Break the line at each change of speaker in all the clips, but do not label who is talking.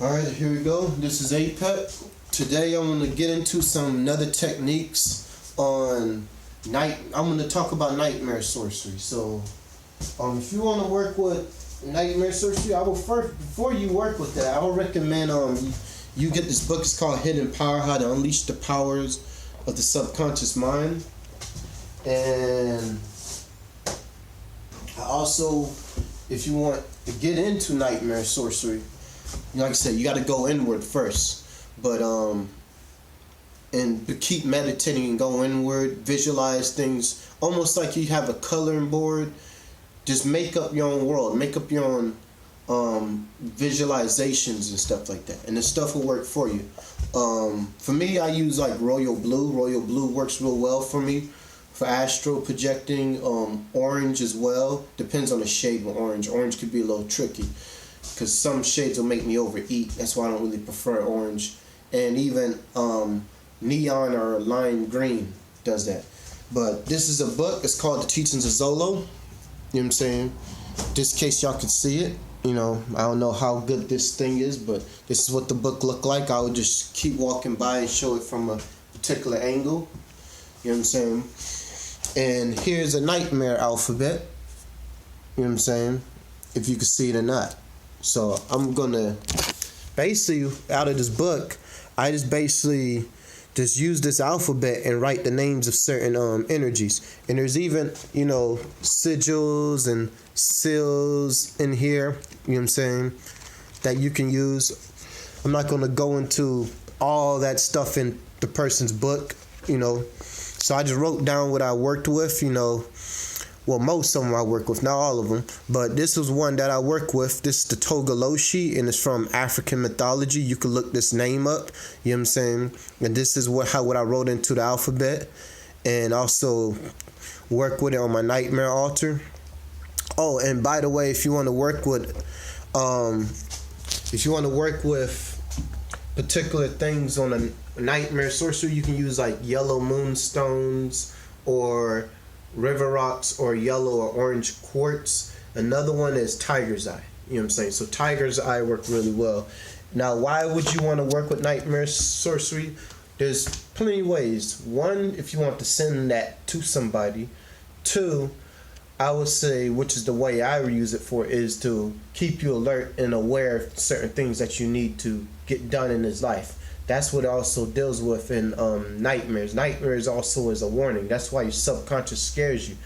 Alright, here we go. This is APEP. Today I'm going to get into some other techniques on I'm going to talk about Nightmare Sorcery. So, if you want to work with Nightmare Sorcery, I will first, before you work with that, I would recommend you get this book. It's called Hidden Power: How to Unleash the Powers of the Subconscious Mind. And also, if you want to get into Nightmare Sorcery, like I said, you got to go inward first. But and keep meditating and go inward. Visualize things almost like you have a coloring board. Just make up your own world. Make up your own visualizations and stuff like that, and the stuff will work for you. For me, I use like royal blue. Royal blue works real well for me for astral projecting. Orange as well. Depends on the shade of orange. Orange could be a little tricky because some shades will make me overeat. That's why I don't really prefer orange. And even neon or lime green does that. But this is a book. It's called The Teachings of Zolo. You know what I'm saying? Just in case y'all could see it. You know, I don't know how good this thing is, but this is what the book looked like. I would just keep walking by and show it from a particular angle. You know what I'm saying? And here's a nightmare alphabet. You know what I'm saying? If you can see it or not. So I'm gonna basically, out of this book, I just basically just use this alphabet and write the names of certain energies. And there's even, you know, sigils and seals in here, you know what I'm saying, that you can use. I'm not going to go into all that stuff in the person's book, you know. So I just wrote down what I worked with, you know. Well, most of them I work with, not all of them. But this was one that I work with. This is the Togoloshi, and it's from African mythology. You can look this name up, you know what I'm saying? And this is what I wrote into the alphabet. And also work with it on my nightmare altar. Oh, and by the way, if you want to work with particular things on a nightmare sorcery, you can use like yellow moonstones or river rocks or yellow or orange quartz. Another one is tiger's eye. You know what I'm saying? So tiger's eye work really well. Now, why would you want to work with nightmare sorcery? There's plenty of ways. One, if you want to send that to somebody. Two, I would say, which is the way I use it for, is to keep you alert and aware of certain things that you need to get done in this life. That's what it also deals with in nightmares. Nightmares also is a warning. That's why your subconscious scares you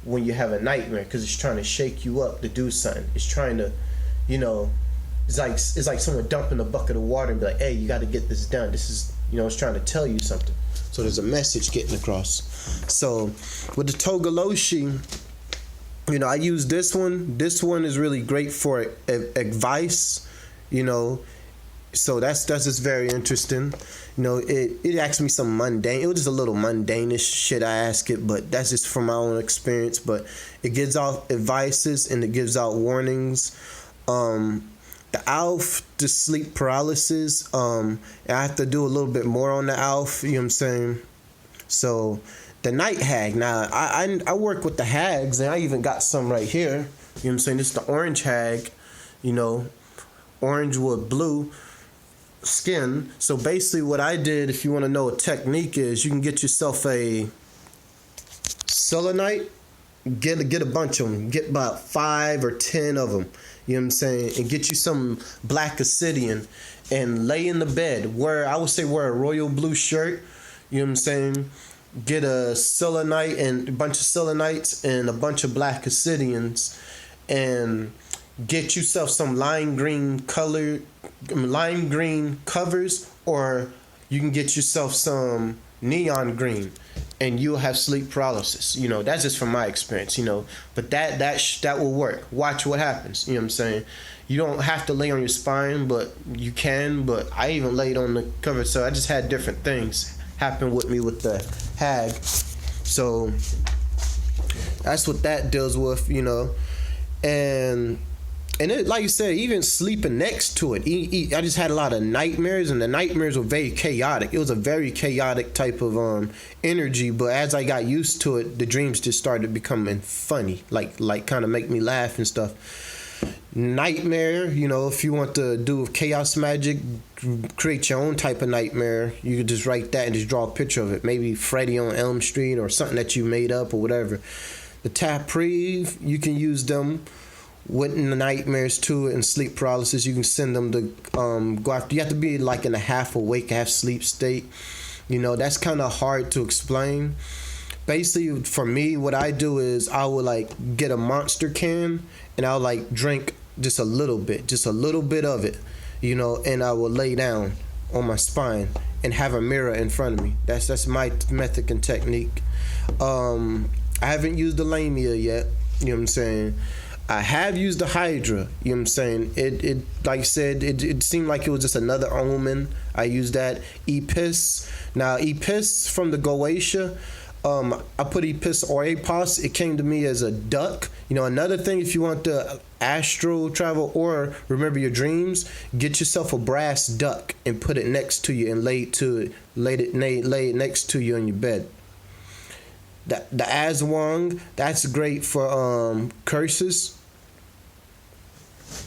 when you have a nightmare, because it's trying to shake you up to do something. It's trying to, you know, it's like someone dumping a bucket of water and be like, hey, you got to get this done. This is, you know, it's trying to tell you something. So there's a message getting across. So with the Togoloshi, you know, I use this one. This one is really great for advice, you know. So that's just very interesting. You know, it asked me some mundane. It was just a little mundane-ish shit I asked it, but that's just from my own experience. But it gives out advices and it gives out warnings. The ALF, the sleep paralysis. I have to do a little bit more on the ALF. You know what I'm saying? So the night hag. Now I work with the hags, and I even got some right here. You know what I'm saying? This is the orange hag. You know, orange with blue skin. So basically what I did, if you want to know a technique, is you can get yourself a selenite, get a bunch of them, get about 5 or 10 of them, you know what I'm saying, and get you some black obsidian and lay in the bed, wear a royal blue shirt, you know what I'm saying, get a selenite and a bunch of selenites and a bunch of black obsidians, and get yourself some lime green covers, or you can get yourself some neon green, and you'll have sleep paralysis. You know, that's just from my experience, you know, but that will work. Watch what happens. You know what I'm saying? You don't have to lay on your spine, but you can. But I even laid on the cover, so I just had different things happen with me with the hag. So that's what that deals with, you know. And it, like you said, even sleeping next to it, I just had a lot of nightmares, and the nightmares were very chaotic. It was a very chaotic type of energy, but as I got used to it, the dreams just started becoming funny, like kind of make me laugh and stuff. Nightmare, if you want to do chaos magic, create your own type of nightmare. You could just write that and just draw a picture of it. Maybe Freddy on Elm Street or something that you made up or whatever. The Taprive, you can use them with nightmares too and sleep paralysis. You can send them to go after. You have to be like in a half awake, half sleep state. That's kind of hard to explain. Basically, for me, what I do is I will like get a monster can and I'll like drink just a little bit of it, and I will lay down on my spine and have a mirror in front of me. That's my method and technique. I haven't used the Lamia yet. You know what I'm saying? I have used the Hydra. You know what I'm saying? It like I said, it seemed like it was just another omen. I used that. Epis. Now Epis from the Goetia. I put Epis or Apos. It came to me as a duck. Another thing, if you want to astral travel or remember your dreams, get yourself a brass duck and put it next to you and lay it next to you on your bed. The Aswang, that's great for curses.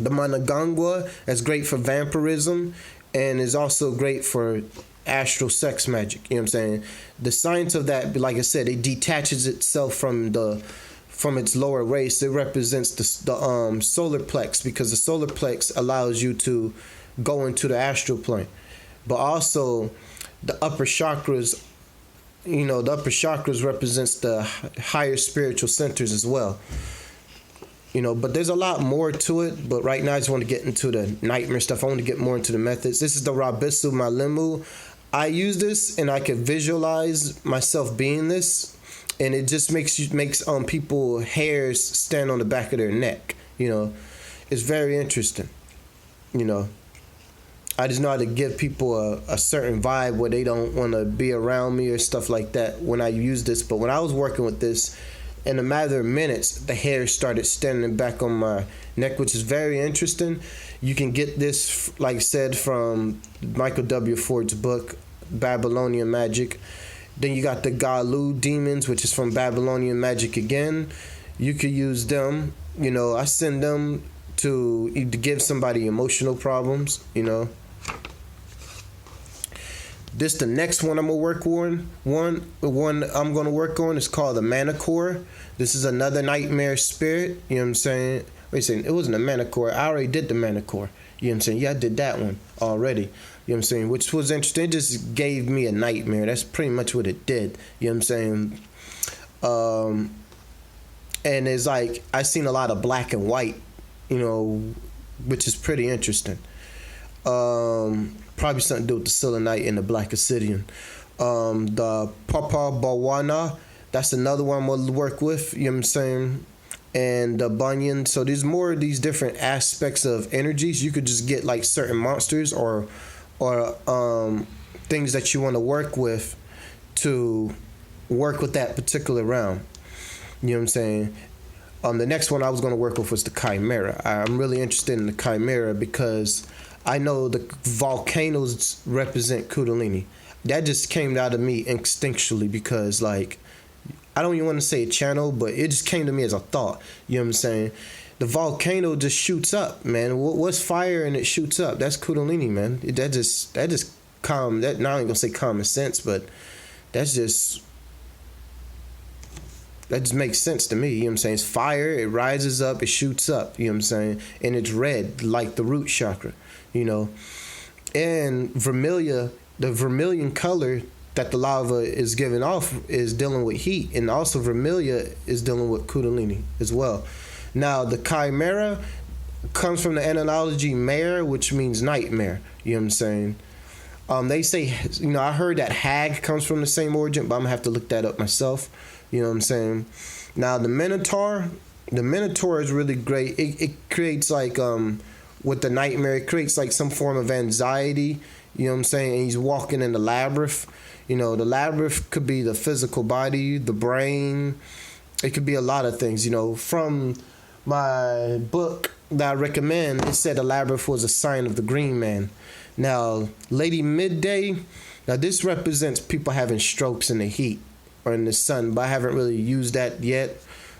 The Managangwa, that's great for vampirism and is also great for astral sex magic. You know what I'm saying? The science of that, like I said, it detaches itself from its lower race. It represents the solar plex, because the solar plex allows you to go into the astral plane. But also the upper chakras, the upper chakras represents the higher spiritual centers as well. But there's a lot more to it. But right now I just want to get into the nightmare stuff. I want to get more into the methods. This is the Rabisu Malimu. I use this and I can visualize myself being this, and it just makes people hairs stand on the back of their neck. It's very interesting. I just know how to give people a certain vibe where they don't want to be around me or stuff like that when I use this. But when I was working with this, in a matter of minutes, the hair started standing back on my neck, which is very interesting. You can get this, like I said, from Michael W. Ford's book, Babylonian Magic. Then you got the Galu demons, which is from Babylonian Magic again. You could use them. I send them to give somebody emotional problems. This the next one I'm gonna work on. The one I'm gonna work on is called the Manicore. This is another nightmare spirit. You know what I'm saying? Wait a second, it wasn't a Manicore. I already did the Manicore. You know what I'm saying? Yeah, I did that one already. You know what I'm saying? Which was interesting. It just gave me a nightmare. That's pretty much what it did. You know what I'm saying? And it's like I seen a lot of black and white, which is pretty interesting. Probably something to do with the Selenite and the Black Obsidian. The Papa Bawana, that's another one we'll work with, you know what I'm saying? And the Bunyan. So there's more of these different aspects of energies. You could just get like certain monsters or things that you want to work with to work with that particular realm. You know what I'm saying? The next one I was going to work with was the Chimera. I'm really interested in the Chimera because I know the volcanoes represent Kundalini. That just came out of me instinctually because, like, I don't even want to say a channel, but it just came to me as a thought. You know what I'm saying? The volcano just shoots up, man. What's fire and it shoots up? That's Kundalini, man. That just now I ain't gonna say common sense, but that just makes sense to me. You know what I'm saying? It's fire, it rises up, it shoots up, you know what I'm saying? And it's red, like the root chakra, And the vermilion color that the lava is giving off is dealing with heat. And also vermilia is dealing with Kundalini as well. Now, the Chimera comes from the etymology mare, which means nightmare. You know what I'm saying? They say, I heard that hag comes from the same origin, but I'm going to have to look that up myself. You know what I'm saying? Now, the Minotaur is really great. It creates like, with the nightmare, it creates like some form of anxiety. You know what I'm saying? And he's walking in the labyrinth. The labyrinth could be the physical body, the brain. It could be a lot of things. From my book that I recommend, it said the labyrinth was a sign of the green man. Now, Lady Midday, now this represents people having strokes in the heat or in the sun, but I haven't really used that yet.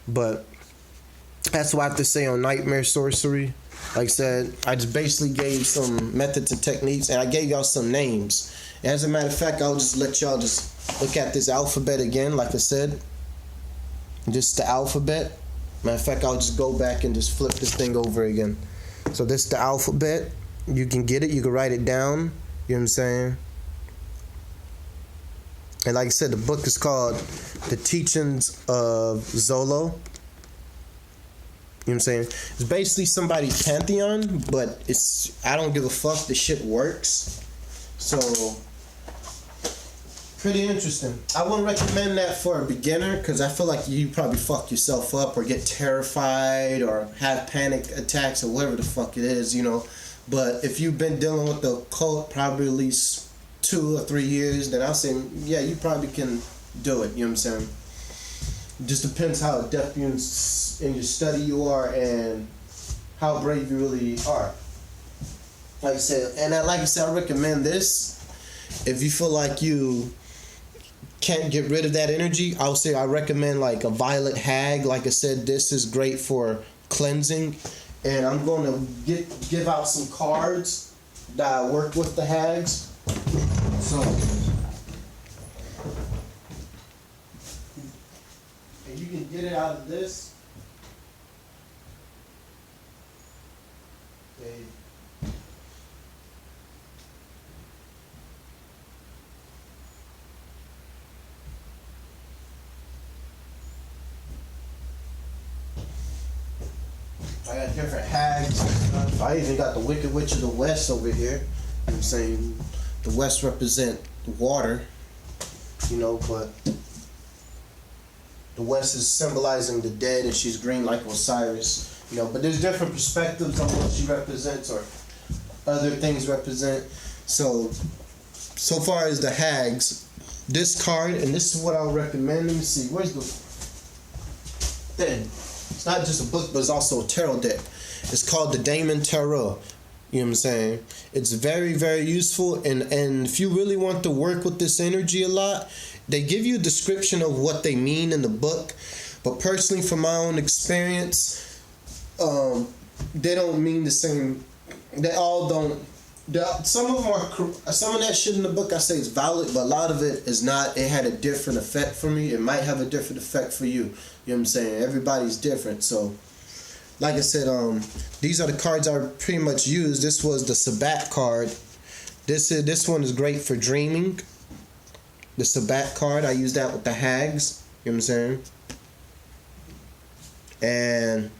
But That's what I have to say on Nightmare Sorcery. Like I said, I just basically gave some methods and techniques, and I gave y'all some names. As a matter of fact, I'll just let y'all just look at this alphabet again. Like I said, just the alphabet. Matter of fact, I'll just go back and just flip this thing over again. So this is the alphabet. You can get it. You can write it down. You know what I'm saying? And like I said, the book is called The Teachings of Zolo. You know what I'm saying? It's basically somebody's pantheon, but I don't give a fuck. The shit works. So, pretty interesting. I wouldn't recommend that for a beginner because I feel like you probably fuck yourself up or get terrified or have panic attacks or whatever the fuck it is, you know. But if you've been dealing with the occult probably at least 2 or 3 years, then I'll say, yeah, you probably can do it. You know what I'm saying? It just depends how adept you in your study you are and how brave you really are. Like I said, I recommend this. If you feel like you can't get rid of that energy, I would say I recommend like a violet hag. Like I said, this is great for cleansing. And I'm going to give out some cards that I work with the hags. So, and you can get it out of this. Okay. I got different hags. I even got the Wicked Witch of the West over here. You know what I'm saying? The West represent water, you know, but the West is symbolizing the dead, and she's green like Osiris, you know. But there's different perspectives on what she represents or other things represent. So far as the hags, this card, and this is what I'll recommend. Let me see, where's the thing? It's not just a book, but it's also a tarot deck. It's called the Daemon Tarot. You know what I'm saying? It's very, very useful. And if you really want to work with this energy a lot, they give you a description of what they mean in the book. But personally, from my own experience, they don't mean the same. They all don't. Some of them are. Some of that shit in the book I say is valid, but a lot of it is not. It had a different effect for me. It might have a different effect for you. You know what I'm saying? Everybody's different. So, like I said, these are the cards I pretty much used. This was the Sabbat card. This one is great for dreaming. The Sabbat card, I use that with the hags. You know what I'm saying? And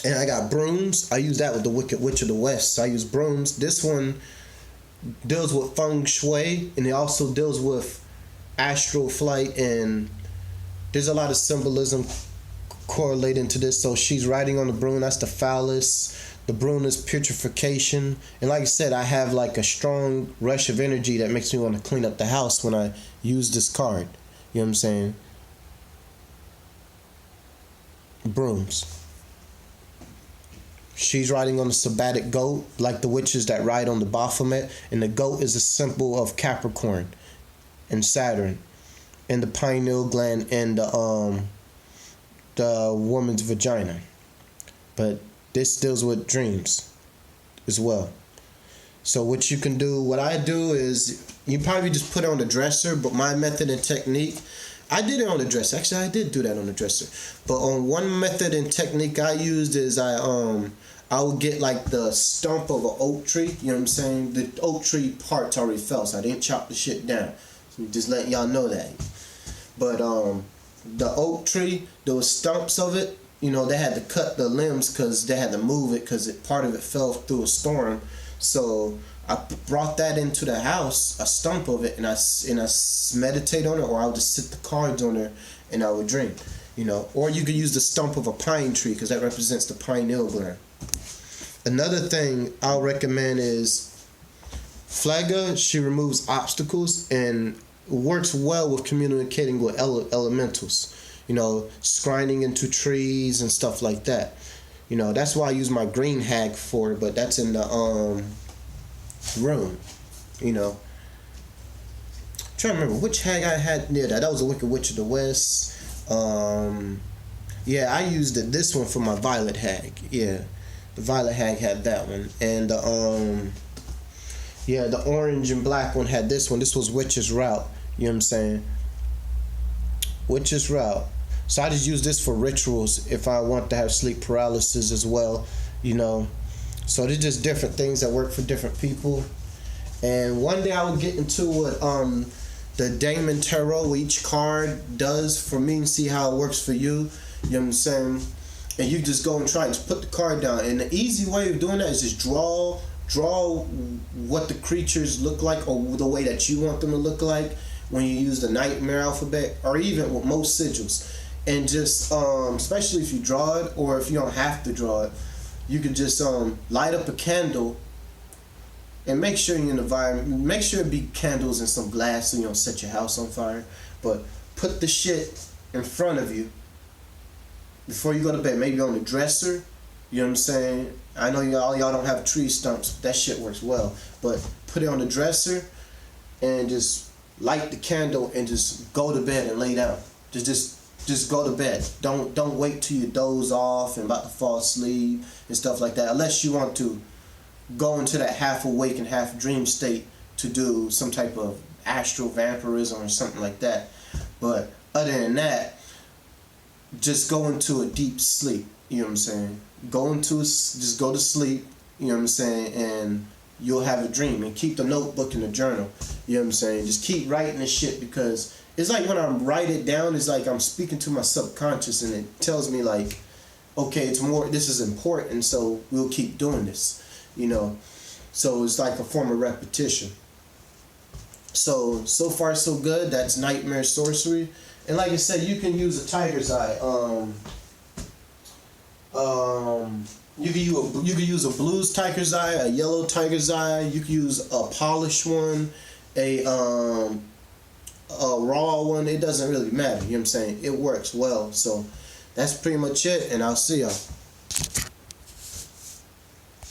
I got brooms. I use that with the Wicked Witch of the West. So I use brooms. This one deals with feng shui, and it also deals with astral flight, and there's a lot of symbolism correlating to this. So she's riding on the broom. That's the phallus. The broom is putrefaction. And like I said, I have like a strong rush of energy that makes me want to clean up the house when I use this card. You know what I'm saying? Brooms. She's riding on a sabbatic goat, like the witches that ride on the Baphomet. And the goat is a symbol of Capricorn and Saturn and the pineal gland and the woman's vagina. But this deals with dreams as well. So what you can do, what I do is, you probably just put it on the dresser, but my method and technique, I did it on the dresser. Actually, I did do that on the dresser. But on one method and technique I used is I would get like the stump of an oak tree. You know what I'm saying? The oak tree part's already fell, so I didn't chop the shit down. So just letting y'all know that. But the oak tree, there was stumps of it. You know, they had to cut the limbs because they had to move it because part of it fell through a storm. So I brought that into the house, a stump of it, and I meditate on it, or I would just sit the cards on there and I would drink. You know, or you could use the stump of a pine tree because that represents the pineal gland. Another thing I'll recommend is Flaga. She removes obstacles and works well with communicating with elementals. You know, scrying into trees and stuff like that. You know, that's why I use my green hag for it, but that's in the room. You know, I'm trying to remember which hag I had near that. That was a Wicked Witch of the West. Yeah, I used this one for my Violet Hag. Yeah, the Violet Hag had that one, and yeah, the orange and black one had this one. This was Witch's Route. You know what I'm saying? Witch's Route. So I just use this for rituals if I want to have sleep paralysis as well. You know, so they're just different things that work for different people. And one day I will get into what the Damon Tarot, each card does for me, and see how it works for you. You know what I'm saying? And you just go and try and just put the card down. And the easy way of doing that is just draw what the creatures look like, or the way that you want them to look like when you use the Nightmare alphabet, or even with most sigils. And just especially if you draw it, or if you don't have to draw it, you can just light up a candle. And make sure you're in the environment. Make sure it be candles and some glass so you don't set your house on fire. But put the shit in front of you before you go to bed. Maybe on the dresser. You know what I'm saying? I know y'all don't have tree stumps, but that shit works well. But put it on the dresser and just light the candle and just go to bed and lay down. Just go to bed. Don't wait till you doze off and about to fall asleep and stuff like that. Unless you want to go into that half awake and half dream state to do some type of astral vampirism or something like that. But other than that, just go into a deep sleep. You know what I'm saying? Just go to sleep. You know what I'm saying? And you'll have a dream. And keep the notebook and the journal. You know what I'm saying? Just keep writing this shit, because it's like when I write it down, it's like I'm speaking to my subconscious, and it tells me like, okay, this is important, so we'll keep doing this. You know, so it's like a form of repetition. So far so good. That's Nightmare Sorcery, and like I said, you can use a tiger's eye. You can use a blues tiger's eye, a yellow tiger's eye. You can use a polished one, a raw one. It doesn't really matter. You know what I'm saying? It works well. So that's pretty much it, and I'll see y'all.